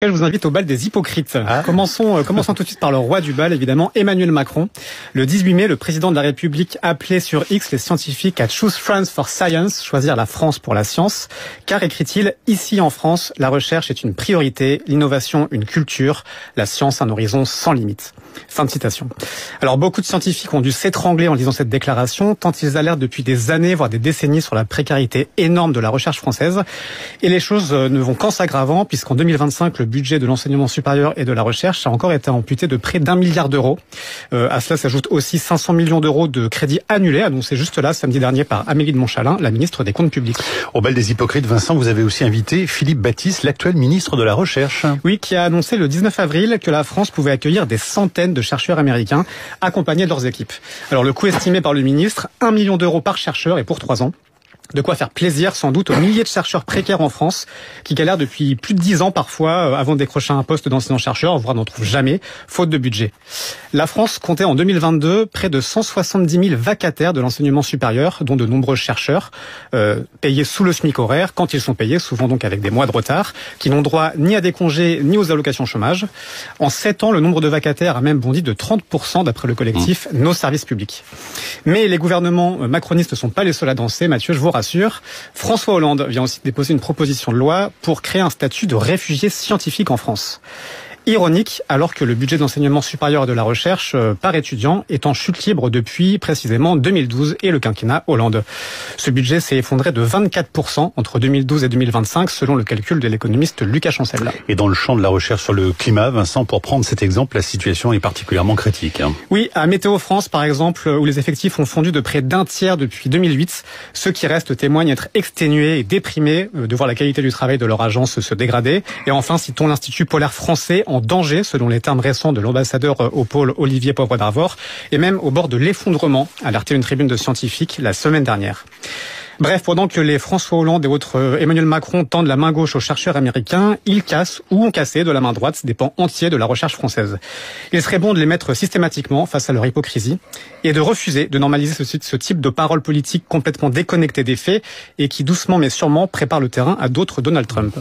Je vous invite au bal des hypocrites. Commençons tout de suite par le roi du bal, évidemment, Emmanuel Macron. Le 18 mai, le président de la République appelait sur X les scientifiques à choose France for science, choisir la France pour la science, car, écrit-il, ici en France, la recherche est une priorité, l'innovation une culture, la science un horizon sans limite. Fin de citation. Alors, beaucoup de scientifiques ont dû s'étrangler en lisant cette déclaration, tant ils alertent depuis des années, voire des décennies, sur la précarité énorme de la recherche française. Et les choses ne vont qu'en s'aggravant, puisqu'en 2025, le budget de l'enseignement supérieur et de la recherche a encore été amputé de près d'1 milliard d'euros. À cela s'ajoute aussi 500 millions d'euros de crédits annulés, annoncés juste là, samedi dernier, par Amélie de Montchalin, la ministre des Comptes publics. Au bal des hypocrites, Vincent, vous avez aussi invité Philippe Baptiste, l'actuel ministre de la Recherche. Oui, qui a annoncé le 19 avril que la France pouvait accueillir des centaines de chercheurs américains accompagnés de leurs équipes. Alors, le coût estimé par le ministre, 1 million d'euros par chercheur et pour 3 ans. De quoi faire plaisir sans doute aux milliers de chercheurs précaires en France qui galèrent depuis plus de 10 ans parfois avant de décrocher un poste d'enseignant-chercheur, voire n'en trouvent jamais, faute de budget. La France comptait en 2022 près de 170 000 vacataires de l'enseignement supérieur, dont de nombreux chercheurs payés sous le SMIC horaire, quand ils sont payés, souvent donc avec des mois de retard, qui n'ont droit ni à des congés ni aux allocations chômage. En 7 ans, le nombre de vacataires a même bondi de 30% d'après le collectif Nos Services Publics. Mais les gouvernements macronistes ne sont pas les seuls à danser, Mathieu, je vous rassure. François Hollande vient aussi déposer une proposition de loi pour créer un statut de réfugié scientifique en France. Ironique, alors que le budget de l'enseignement supérieur et de la recherche par étudiant est en chute libre depuis précisément 2012 et le quinquennat Hollande. Ce budget s'est effondré de 24% entre 2012 et 2025 selon le calcul de l'économiste Lucas Chancel. Et dans le champ de la recherche sur le climat, Vincent, pour prendre cet exemple, la situation est particulièrement critique. Oui, à Météo France par exemple, où les effectifs ont fondu de près d'un tiers depuis 2008, ceux qui restent témoignent être exténués et déprimés de voir la qualité du travail de leur agence se dégrader. Et enfin, citons l'Institut polaire français en danger, selon les termes récents de l'ambassadeur au pôle Olivier Poivre d'Arvor, et même au bord de l'effondrement, a alerté une tribune de scientifiques la semaine dernière. Bref, pendant que les François Hollande et autres Emmanuel Macron tendent la main gauche aux chercheurs américains, ils cassent ou ont cassé de la main droite des pans entiers de la recherche française. Il serait bon de les mettre systématiquement face à leur hypocrisie et de refuser de normaliser ce type de paroles politiques complètement déconnectées des faits et qui doucement mais sûrement préparent le terrain à d'autres Donald Trump.